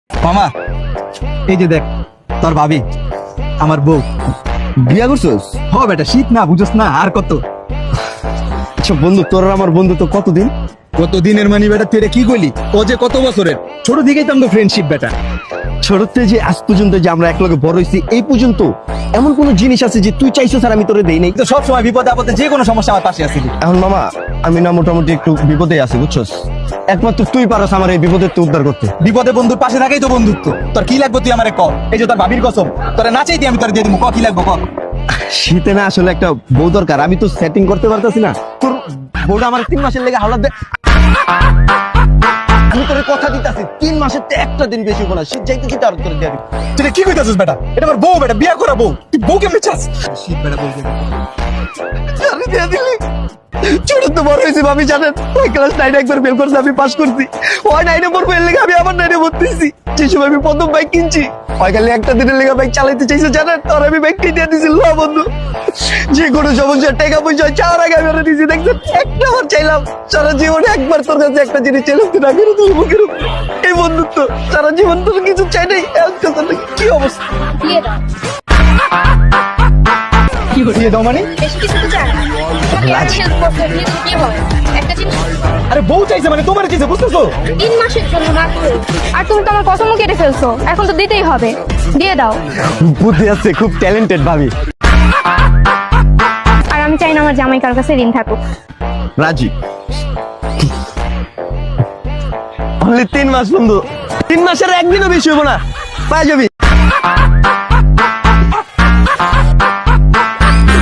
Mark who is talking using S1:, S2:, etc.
S1: মামা এই যে দেখ তোর ভাবি আমার বউ।
S2: বিয়া করছস?
S1: হ বেটা, শীত না বুঝছ না আর কত।
S2: আচ্ছা বন্ধু, তোর আর আমার বন্ধু তো কতদিন?
S1: কত দিনের মানি বেটা, তুই এটা কি কইলি? ও যে কত বছরের, ছোট থেকেই তো আমাদের ফ্রেন্ডশিপ বেটা।
S2: ছোটতে যে আজ পর্যন্ত যে আমরা একলগে বড় হইছি, এই পর্যন্ত এমন কোন জিনিস আছে যে তুই চাইছো স্যার আমি তোরে দেই নাই?
S1: তো সব সময় বিপদে আপদে যে কোনো সমস্যা আমার পাশে আছিলি।
S2: এখন মামা আমি না মোটামুটি একটু বিপদে আছি বুঝছস, একমাত্র তুই পারস আমার এই বিপদের তো উদ্ধার করতে।
S1: বিপদে বন্ধুর পাশে থাকাই তো বন্ধুত্ব। তোর কি লাগবে তুই আমারে ক। এই যে তোর ভাবির কসম, তোরে না চাইতে আমি তোরে দিয়ে দিব। ক কি লাগবে ক।
S2: শীতে না আসলে একটা বউ দরকার, আমি তো সেটিং করতে পারতাছি না। তোর বউটা আমার 3 মাসের লেগে হাওলাত দে। আমি তোরে কথা দিতাছি 3 মাসের তো একটা দিন বেশি হবো না, শীত যাইতে যেতে আর তোরে দিয়ে দিব।
S1: তুই কি কইতাছিস বেটা? এটা আমার বউ বেটা, বিয়া করা বউ। তুই বউ কেমনে চাস? শীত বেটা বউ কেমনে?
S2: আমি দিয়ে দিলি। ছোট তো বড় হয়েছি ভাবি জানেন, ওই ক্লাস 9 একবার ফেল করছে, আমি পাস করছি। ওই 9 পড়বো এর লেগে আমি আবার 9 ভর্তিছি। যে সময় আমি প্রথম বাইক কিনছি, ওই খালি একটা দিনের লেগে বাইক চালাইতে চাইছে জানেন, তোর আমি বাইক কিনে দিয়েছি। লো বন্ধু, যে কোনো সমস্যা টাকা পয়সা চাওয়ার আগে আমি ওরা দিয়েছি। দেখছেন একটা বার চাইলাম, সারা জীবনে একবার তোর কাছে একটা জিনিস চাইলাম, তুই না করে তোর মুখের উপর। এই বন্ধুত্ব সারা জীবন তোর কিছু চাই নাই। কি অবস্থা?
S3: দিয়ে দাও।
S1: দিয়ে দাও মানে?
S3: বেশি কিছু তো চাই না। তোমাকে এত হেল্প করতে দিয়ে তুমি কি বলো? একটা জিনিস
S1: আরে বউ চাইছে মানে তোমার চাইছে, বুঝতেছো?
S3: 3 মাসের জন্য মাত্র। আর তুমি তো আমার কসমও কেটে ফেলছো, এখন তো দিতেই হবে। দিয়ে দাও।
S2: বুদ্ধি আছে, খুব ট্যালেন্টেড ভাবি।
S3: আর আমি চাই না আমার জামাই কার কাছে ঋণ থাকুক।
S2: রাজি। অনলি 3 মাস বন্ধু, 3 মাসের একদিনও বেশি হবো না, পাই যাবি।